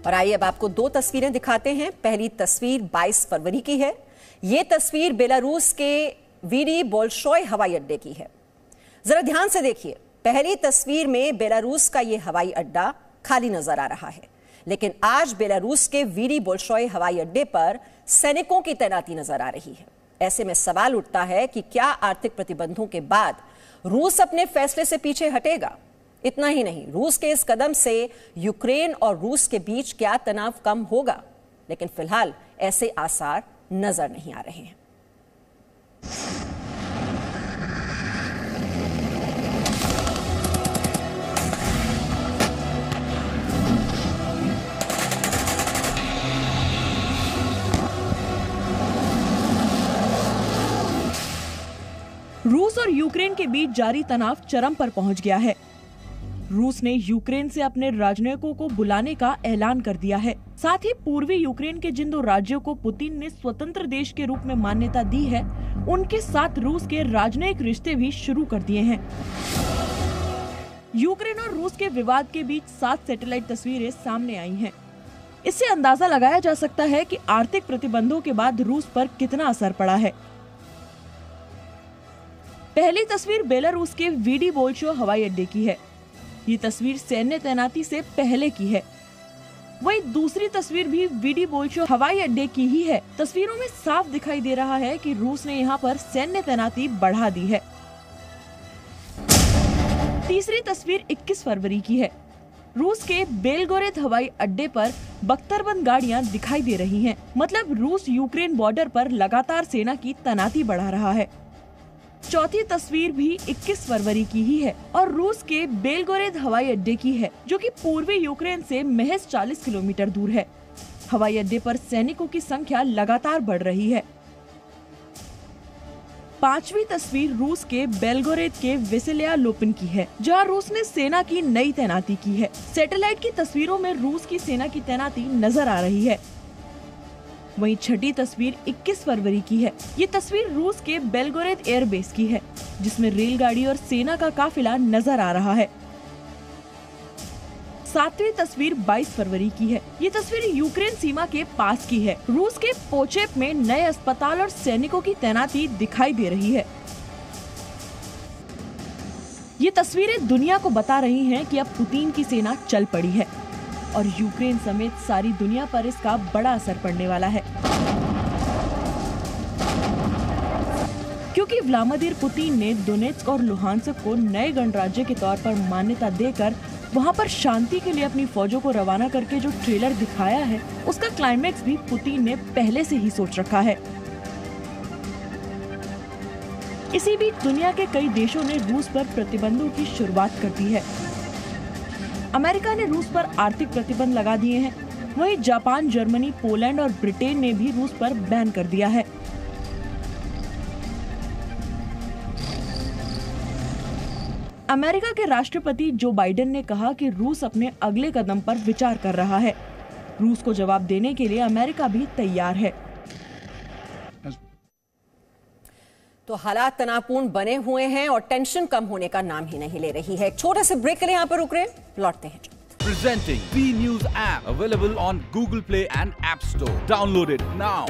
और आइए अब आपको दो तस्वीरें दिखाते हैं। पहली तस्वीर 22 फरवरी की है। ये तस्वीर बेलारूस के वीरी बोल्शोय हवाई अड्डे की है। जरा ध्यान से देखिए, पहली तस्वीर में बेलारूस का ये हवाई अड्डा खाली नजर आ रहा है, लेकिन आज बेलारूस के वीरी बोल्शोय हवाई अड्डे पर सैनिकों की तैनाती नजर आ रही है। ऐसे में सवाल उठता है कि क्या आर्थिक प्रतिबंधों के बाद रूस अपने फैसले से पीछे हटेगा? इतना ही नहीं, रूस के इस कदम से यूक्रेन और रूस के बीच क्या तनाव कम होगा? लेकिन फिलहाल ऐसे आसार नजर नहीं आ रहे हैं। रूस और यूक्रेन के बीच जारी तनाव चरम पर पहुंच गया है। रूस ने यूक्रेन से अपने राजनयिकों को बुलाने का ऐलान कर दिया है। साथ ही पूर्वी यूक्रेन के जिन दो राज्यों को पुतिन ने स्वतंत्र देश के रूप में मान्यता दी है, उनके साथ रूस के राजनयिक रिश्ते भी शुरू कर दिए हैं। यूक्रेन और रूस के विवाद के बीच 7 सैटेलाइट तस्वीरें सामने आई हैं। इससे अंदाजा लगाया जा सकता है कि आर्थिक प्रतिबंधों के बाद रूस पर कितना असर पड़ा है। पहली तस्वीर बेलारूस के वीडी बोल्शोय हवाई अड्डे की है। ये तस्वीर सैन्य तैनाती से पहले की है। वही दूसरी तस्वीर भी वीडी बोल्शोय हवाई अड्डे की ही है। तस्वीरों में साफ दिखाई दे रहा है कि रूस ने यहाँ पर सैन्य तैनाती बढ़ा दी है। तीसरी तस्वीर 21 फरवरी की है। रूस के बेलगोरेद हवाई अड्डे पर बख्तरबंद गाड़ियां दिखाई दे रही हैं। मतलब रूस यूक्रेन बॉर्डर पर लगातार सेना की तैनाती बढ़ा रहा है। चौथी तस्वीर भी 21 फरवरी की ही है और रूस के बेलगोरेद हवाई अड्डे की है, जो कि पूर्वी यूक्रेन से महज 40 किलोमीटर दूर है। हवाई अड्डे पर सैनिकों की संख्या लगातार बढ़ रही है। पांचवी तस्वीर रूस के बेलगोरेद के वेसेलिया लोपिन की है, जहां रूस ने सेना की नई तैनाती की है। सैटेलाइट की तस्वीरों में रूस की सेना की तैनाती नजर आ रही है। वहीं छठी तस्वीर 21 फरवरी की है। ये तस्वीर रूस के बेलगोरेद एयरबेस की है, जिसमें रेलगाड़ी और सेना का काफिला नजर आ रहा है। सातवीं तस्वीर 22 फरवरी की है। ये तस्वीर यूक्रेन सीमा के पास की है। रूस के पोचेप में नए अस्पताल और सैनिकों की तैनाती दिखाई दे रही है। ये तस्वीरें दुनिया को बता रही हैं कि अब पुतिन की सेना चल पड़ी है और यूक्रेन समेत सारी दुनिया पर इसका बड़ा असर पड़ने वाला है, क्योंकि व्लादिमीर पुतिन ने डोनेट्स्क और लुहांस्क को नए गणराज्य के तौर पर मान्यता देकर वहां पर शांति के लिए अपनी फौजों को रवाना करके जो ट्रेलर दिखाया है, उसका क्लाइमेक्स भी पुतिन ने पहले से ही सोच रखा है। इसी बीच दुनिया के कई देशों ने रूस पर प्रतिबंधों की शुरुआत कर दी है। अमेरिका ने रूस पर आर्थिक प्रतिबंध लगा दिए हैं। वहीं जापान, जर्मनी, पोलैंड और ब्रिटेन ने भी रूस पर बैन कर दिया है। अमेरिका के राष्ट्रपति जो बाइडेन ने कहा कि रूस अपने अगले कदम पर विचार कर रहा है। रूस को जवाब देने के लिए अमेरिका भी तैयार है। तो हालात तनावपूर्ण बने हुए हैं और टेंशन कम होने का नाम ही नहीं ले रही है। एक छोटे से ब्रेक के लिए यहाँ पर रुक रहे हैं, लौटते हैं। Presenting B News app available on Google Play and App Store. Download it now.